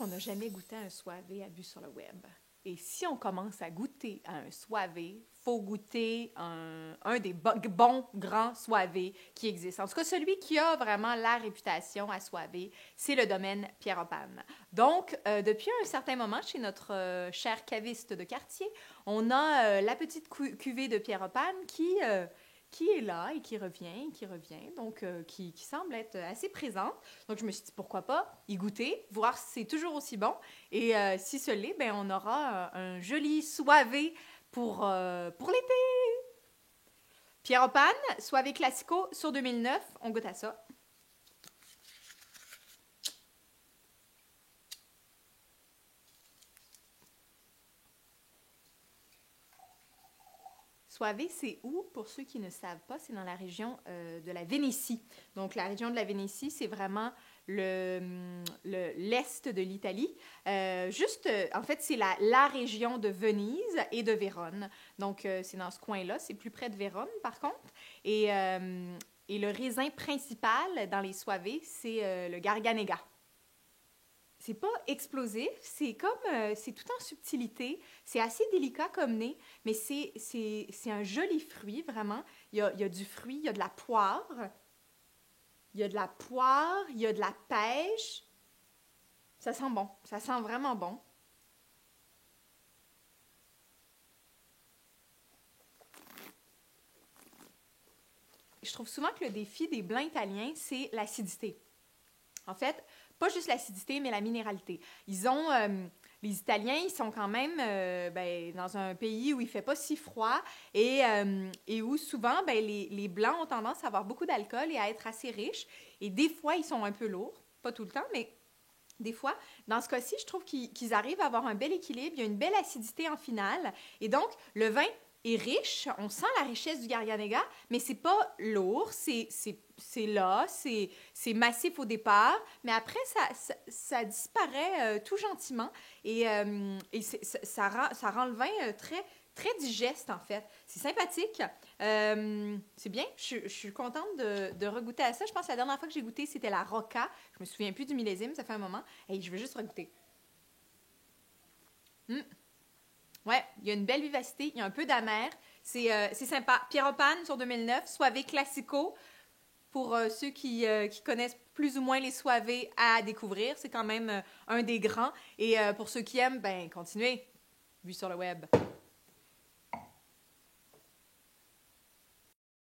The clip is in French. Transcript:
qu'on n'a jamais goûté à un soivé à vue sur le web. Et si on commence à goûter à un soivé, faut goûter un des bons grands soivés qui existent. En tout cas, celui qui a vraiment la réputation à soivé, c'est le domaine Pierre Pan. Donc, depuis un certain moment, chez notre cher caviste de quartier, on a la petite cuvée de Pierre Pan qui est là et qui revient, donc qui semble être assez présente. Donc, je me suis dit, pourquoi pas y goûter, voir si c'est toujours aussi bon. Et si ce l'est, ben, on aura un joli soivé pour l'été. Pierre Pan, soivé classico sur 2009, on goûte à ça. Soivé, c'est où? Pour ceux qui ne savent pas, c'est dans la région de la Vénétie. Donc, la région de la Vénétie, c'est vraiment l'est de l'Italie. En fait, c'est la région de Venise et de Vérone. Donc, c'est dans ce coin-là. C'est plus près de Vérone, par contre. Et le raisin principal dans les soivés, c'est le Garganega. C'est pas explosif, c'est comme, c'est tout en subtilité, c'est assez délicat comme nez, mais c'est un joli fruit, vraiment. Il y a du fruit, il y a de la poire, il y a de la poire, il y a de la pêche. Ça sent bon, ça sent vraiment bon. Je trouve souvent que le défi des blancs italiens, c'est l'acidité. En fait, pas juste l'acidité, mais la minéralité. Les Italiens, ils sont quand même dans un pays où il fait pas si froid et où souvent, les Blancs ont tendance à avoir beaucoup d'alcool et à être assez riches. Et des fois, ils sont un peu lourds, pas tout le temps, mais des fois. Dans ce cas-ci, je trouve qu'ils arrivent à avoir un bel équilibre, il y a une belle acidité en finale. Et donc, le vin est riche, on sent la richesse du Garganega, mais c'est pas lourd, c'est là, c'est massif au départ, mais après, ça disparaît tout gentiment et ça rend le vin très digeste, en fait. C'est sympathique. C'est bien. Je suis contente de regoûter à ça. Je pense que la dernière fois que j'ai goûté, c'était la Rocca. Je me souviens plus du millésime, ça fait un moment. Et je veux juste regoûter. Ouais, il y a une belle vivacité, il y a un peu d'amer. C'est sympa. Pierre Pan sur 2009, soivé classico. Pour ceux qui connaissent plus ou moins les soivés à découvrir, c'est quand même un des grands. Et pour ceux qui aiment, continuez. Vu sur le web.